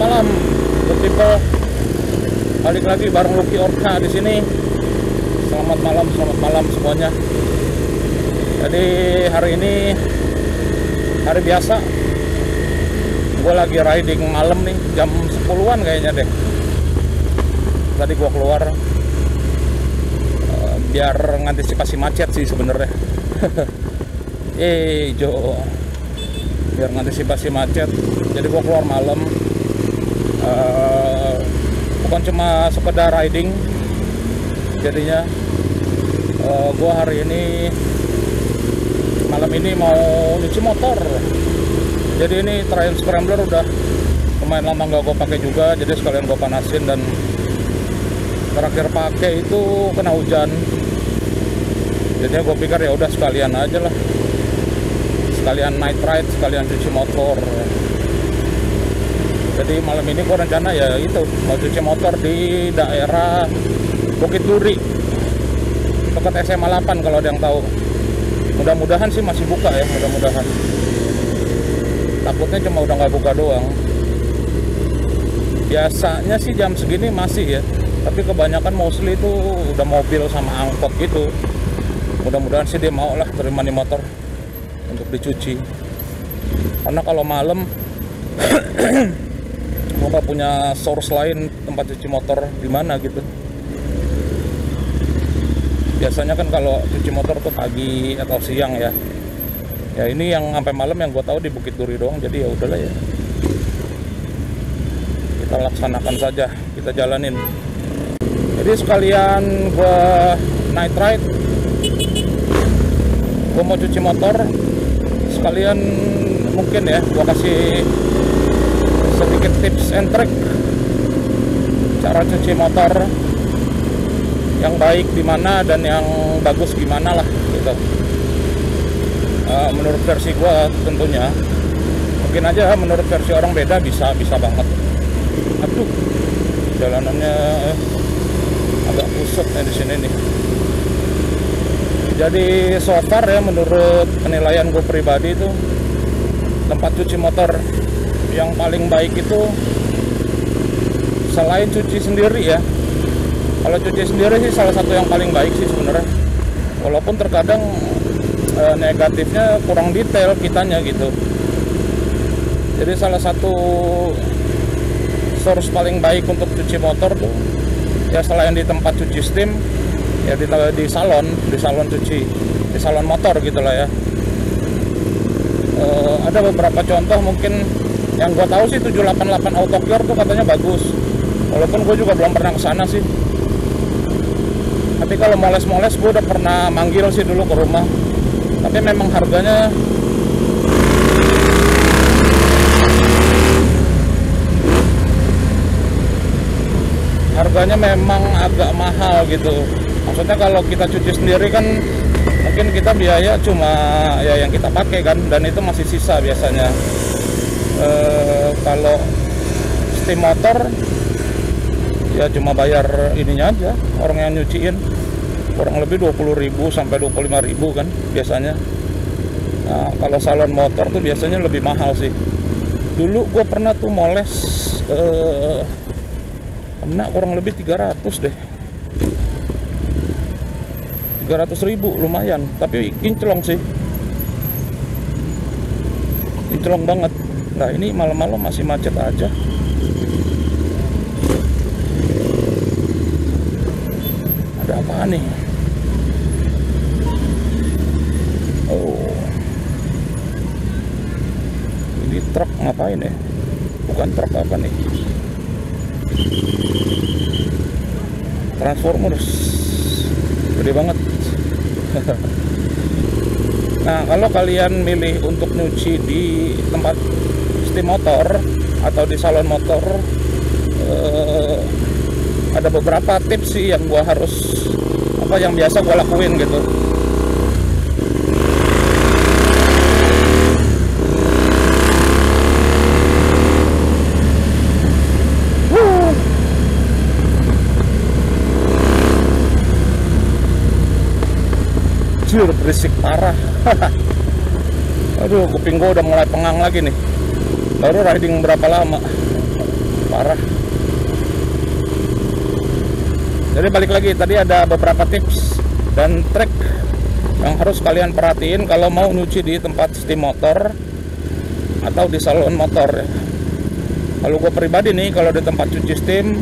malam, good people. Balik lagi bareng Lucky Orca di sini. Selamat malam semuanya. Jadi hari ini hari biasa. Gue lagi riding malam nih, jam 10-an kayaknya deh. Tadi gue keluar biar ngantisipasi macet sih sebenarnya. Jo, biar ngantisipasi macet. Jadi gue keluar malam. Bukan cuma sekedar riding. Jadinya gue hari ini malam ini mau nyuci motor. Jadi ini Triumph Scrambler udah lumayan lama nggak gue pakai juga. Jadi sekalian gue panasin, dan terakhir pakai itu kena hujan. Jadinya gue pikir ya udah sekalian aja lah, sekalian night ride, sekalian cuci motor. Jadi malam ini gue rencana ya itu mau cuci motor di daerah Bukit Duri, dekat SMA 8 kalau ada yang tahu. Mudah-mudahan sih masih buka ya, mudah-mudahan. Takutnya cuma udah nggak buka doang. Biasanya sih jam segini masih ya, tapi kebanyakan mostly itu udah mobil sama angkot gitu. Mudah-mudahan sih dia mau lah terima nih motor untuk dicuci. Karena kalau malam gue nggak punya source lain tempat cuci motor di mana gitu. Biasanya kan kalau cuci motor tuh pagi atau siang ya. Ya ini yang sampai malam yang gue tahu di Bukit Duri doang. Jadi ya udahlah ya, kita laksanakan saja, kita jalanin. Jadi sekalian gue night ride, gue mau cuci motor, sekalian mungkin ya gue kasih sedikit tips and trick cara cuci motor yang baik di mana dan yang bagus gimana lah gitu. Menurut versi gue tentunya, mungkin aja menurut versi orang beda, bisa banget. Aduh, jalanannya agak kusut nih di sini nih. Jadi so far ya, menurut penilaian gue pribadi itu tempat cuci motor yang paling baik itu selain cuci sendiri ya. Kalau cuci sendiri sih salah satu yang paling baik sih sebenarnya. Walaupun terkadang negatifnya kurang detail kitanya gitu. Jadi salah satu source paling baik untuk cuci motor tuh ya selain di tempat cuci steam ya di salon cuci, di salon motor gitulah ya. Ada beberapa contoh mungkin yang gue tahu sih 788 Autocure tuh katanya bagus. Walaupun gue juga belum pernah kesana sih. Tapi kalau moles-moles gue udah pernah manggil sih dulu ke rumah. Tapi memang harganya memang agak mahal gitu. Maksudnya kalau kita cuci sendiri kan mungkin kita biaya cuma ya yang kita pakai kan, dan itu masih sisa biasanya. Kalau steam motor ya cuma bayar ininya aja, orang yang nyuciin kurang lebih 20.000 sampai 25.000 kan biasanya. Nah, kalau salon motor tuh biasanya lebih mahal sih. Dulu gue pernah tuh moles kena kurang lebih 300 deh, 300.000 lumayan, tapi kinclong sih, kinclong banget. Nah ini malam-malam masih macet aja. Ada apaan nih? Oh, ini truk ngapain ya? Bukan truk, apa nih? Transformers gede banget. Nah kalau kalian milih untuk nyuci di tempat steam motor atau di salon motor, ada beberapa tips sih yang gua harus yang biasa gua lakuin gitu. Berisik parah. Aduh, kuping gue udah mulai pengang lagi nih. Baru riding berapa lama. parah. Jadi balik lagi, tadi ada beberapa tips dan trik yang harus kalian perhatiin kalau mau nyuci di tempat steam motor atau di salon motor ya. Kalau gue pribadi nih, kalau di tempat cuci steam,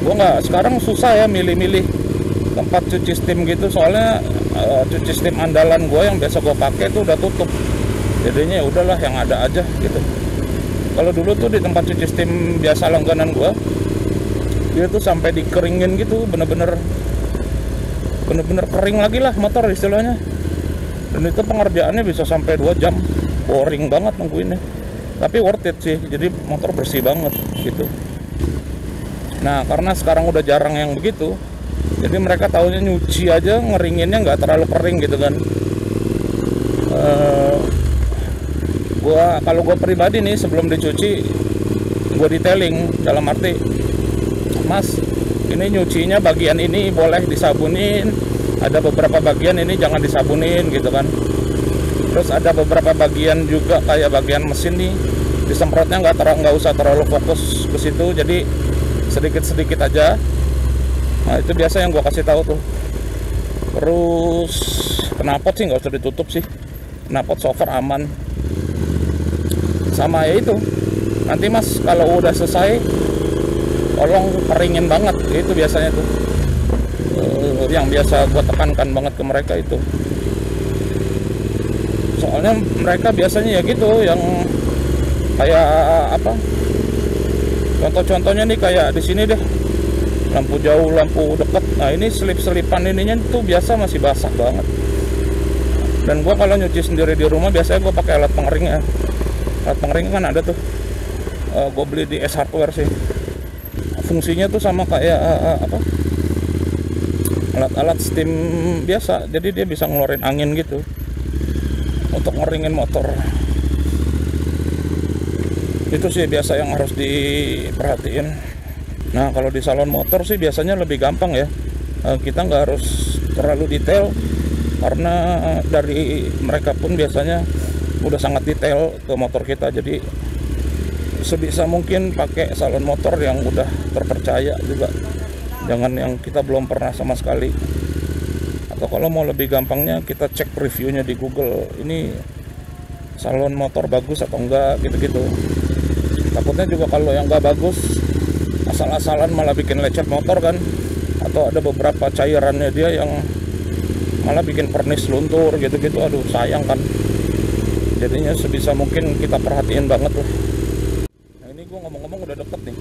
gue nggak, sekarang susah ya milih-milih tempat cuci steam gitu, soalnya cuci steam andalan gue yang biasa gue pakai tuh udah tutup. Jadinya ya udahlah yang ada aja gitu. Kalau dulu tuh di tempat cuci steam biasa langganan gua, dia tuh sampai dikeringin gitu, bener-bener kering lagi lah motor istilahnya. Dan itu pengerjaannya bisa sampai 2 jam, boring banget nungguinnya. Tapi worth it sih, jadi motor bersih banget gitu. Nah karena sekarang udah jarang yang begitu, jadi mereka taunya nyuci aja, ngeringinnya nggak terlalu kering gitu kan. Kalau gue pribadi nih, sebelum dicuci gue detailing, dalam arti, mas ini nyucinya bagian ini boleh disabunin, ada beberapa bagian ini jangan disabunin gitu kan. Terus ada beberapa bagian juga kayak bagian mesin nih, disemprotnya nggak usah terlalu fokus ke situ, jadi sedikit aja. Nah itu biasa yang gue kasih tahu tuh. Terus knalpot sih nggak usah ditutup sih, knalpot sofer aman. Sama ya itu, nanti mas kalau udah selesai tolong keringin banget, itu biasanya tuh yang biasa gue tekankan banget ke mereka itu. Soalnya mereka biasanya ya gitu, yang kayak apa, contoh-contohnya nih kayak di sini deh, lampu jauh, lampu dekat. Nah ini selip-selipan ininya tuh biasa masih basah banget. Dan gue kalau nyuci sendiri di rumah biasanya gue pakai alat pengering ya. Alat pengering kan ada tuh, gue beli di S Hardware sih. Fungsinya tuh sama kayak apa, alat-alat steam biasa, jadi dia bisa ngeluarin angin gitu untuk ngeringin motor. Itu sih biasa yang harus diperhatiin. Nah kalau di salon motor sih biasanya lebih gampang ya, kita nggak harus terlalu detail, karena dari mereka pun biasanya udah sangat detail ke motor kita. Jadi sebisa mungkin pakai salon motor yang udah terpercaya juga, jangan yang kita belum pernah sama sekali. Atau kalau mau lebih gampangnya, kita cek reviewnya di Google, ini salon motor bagus atau enggak gitu-gitu. Takutnya juga kalau yang enggak bagus, asal-asalan malah bikin lecet motor kan. Atau ada beberapa cairannya dia yang malah bikin pernis luntur gitu-gitu, aduh sayang kan. Jadinya sebisa mungkin kita perhatiin banget lah. Nah ini gue ngomong-ngomong udah deket nih,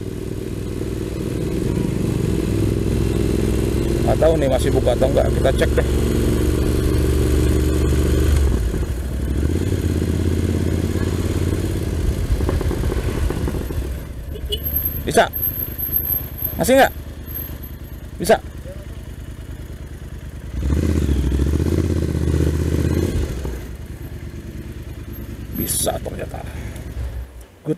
nggak tahu nih masih buka atau enggak, kita cek deh. Bisa? Masih nggak? Bisa? Bisa ternyata. Good.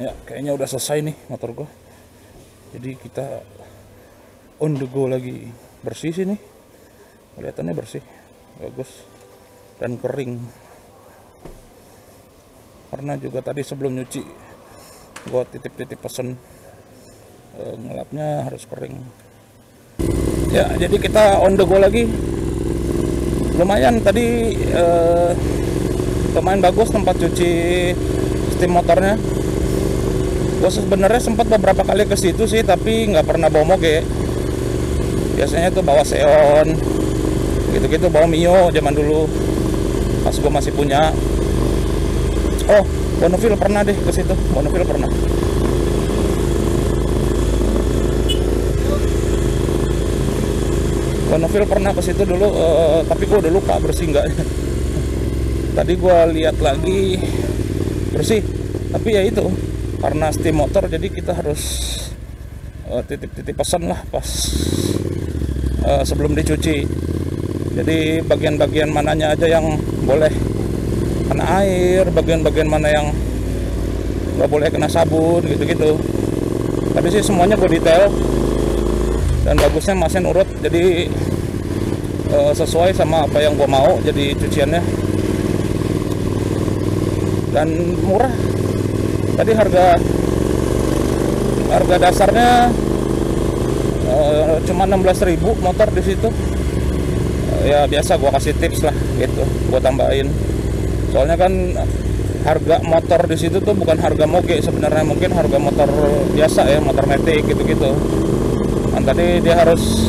Ya, kayaknya udah selesai nih motor gua. Jadi kita on the go lagi. Bersih sih nih, kelihatannya bersih, bagus dan kering. Karena juga tadi sebelum nyuci gua titip-titip pesen, ngelapnya harus kering. Ya jadi kita on the go lagi. Lumayan tadi, lumayan bagus tempat cuci steam motornya. Gue sebenarnya sempat beberapa kali ke situ sih, tapi nggak pernah bawa moge. Biasanya tuh bawa Xeon, gitu-gitu, bawa Mio zaman dulu, pas gue masih punya. Oh, Bonneville pernah deh ke situ, Bonneville pernah. Bonneville pernah ke situ dulu, tapi gue udah lupa bersih nggak. Tadi gue lihat lagi bersih, tapi ya itu. Karena steam motor jadi kita harus titip-titip pesan lah pas sebelum dicuci. Jadi bagian-bagian mananya aja yang boleh kena air, bagian-bagian mana yang nggak boleh kena sabun, gitu-gitu. Tadi sih semuanya gue detail, dan bagusnya mesin urut, jadi sesuai sama apa yang gue mau jadi cuciannya, dan murah. Tadi harga dasarnya cuma 16.000 motor di situ. Ya biasa gue kasih tips lah gitu, gue tambahin. Soalnya kan harga motor di situ tuh bukan harga moge sebenarnya, mungkin harga motor biasa ya, motor matic gitu-gitu. Dan tadi dia harus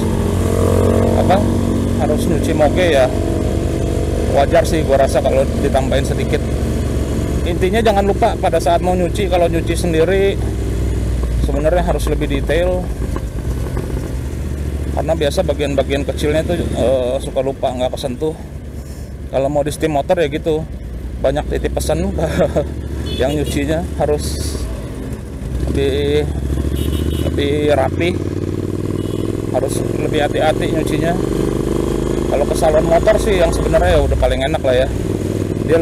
harus nyuci moge ya. Wajar sih gue rasa kalau ditambahin sedikit. Intinya jangan lupa pada saat mau nyuci, kalau nyuci sendiri sebenarnya harus lebih detail, karena biasa bagian-bagian kecilnya tuh suka lupa, nggak kesentuh. Kalau mau di steam motor ya gitu, banyak titip pesan yang nyucinya harus lebih rapi, harus lebih hati-hati nyucinya. Kalau ke salon motor sih yang sebenarnya ya udah paling enak lah ya, dia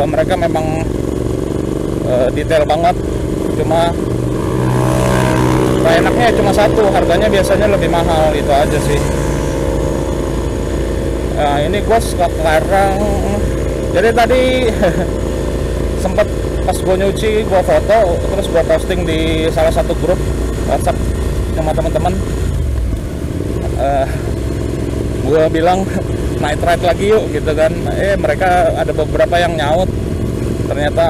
mereka memang detail banget, cuma enaknya cuma satu, harganya biasanya lebih mahal, itu aja sih. Nah ini gue sekarang, jadi tadi sempat pas gue nyuci gue foto, terus gue posting di salah satu grup WhatsApp sama teman-teman. Gue bilang night ride lagi yuk gitu kan. Mereka ada beberapa yang nyaut, ternyata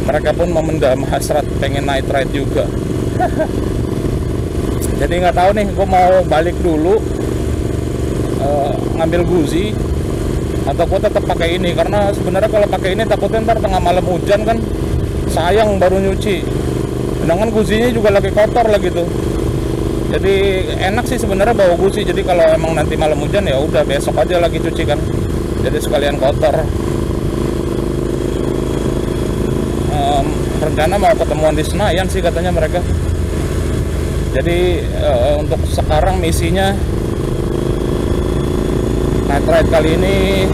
mereka pun memendam hasrat pengen night ride juga. Jadi nggak tahu nih, gue mau balik dulu ngambil guzi atau gue tetap pakai ini, karena sebenarnya kalau pakai ini takutnya ntar tengah malam hujan kan sayang baru nyuci, sedangkan guzinya juga lagi kotor lagi tuh. Jadi enak sih sebenarnya bawa guzi, jadi kalau emang nanti malam hujan ya udah besok aja lagi cuci kan, jadi sekalian kotor. Rencana mau ketemuan di Senayan sih katanya mereka. Jadi untuk sekarang misinya night ride kali ini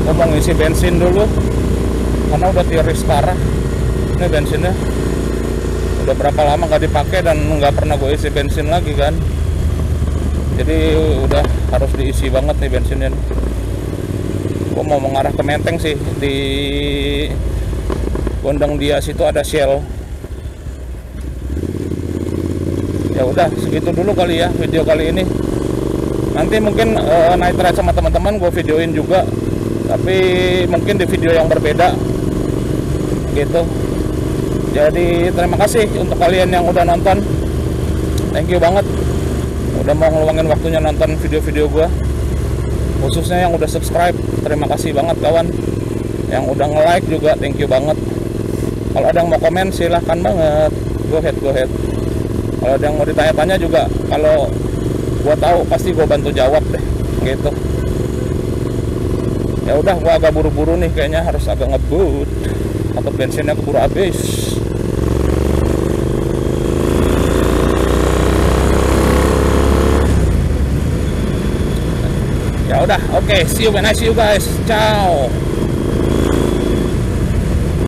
gue mau ngisi bensin dulu, karena udah tiris parah ini bensinnya. Udah berapa lama gak dipakai dan nggak pernah gue isi bensin lagi kan, jadi udah harus diisi banget nih bensinnya. Gue mau mengarah ke Menteng sih, di Gondang Dia situ ada Shell. Ya udah segitu dulu kali ya video kali ini. Nanti mungkin night ride sama teman-teman gue videoin juga, tapi mungkin di video yang berbeda gitu. Jadi terima kasih untuk kalian yang udah nonton, thank you banget udah mau ngeluangin waktunya nonton video-video gue, khususnya yang udah subscribe. Terima kasih banget kawan, yang udah nge-like juga thank you banget. Kalau ada yang mau komen silahkan banget, go ahead. Kalau ada yang mau ditanya-tanya juga, kalau gua tahu pasti gua bantu jawab deh gitu. Ya udah, gua agak buru-buru nih, kayaknya harus agak ngebut, takut bensinnya keburu habis. Ya udah, oke, see you when I see you guys. Ciao.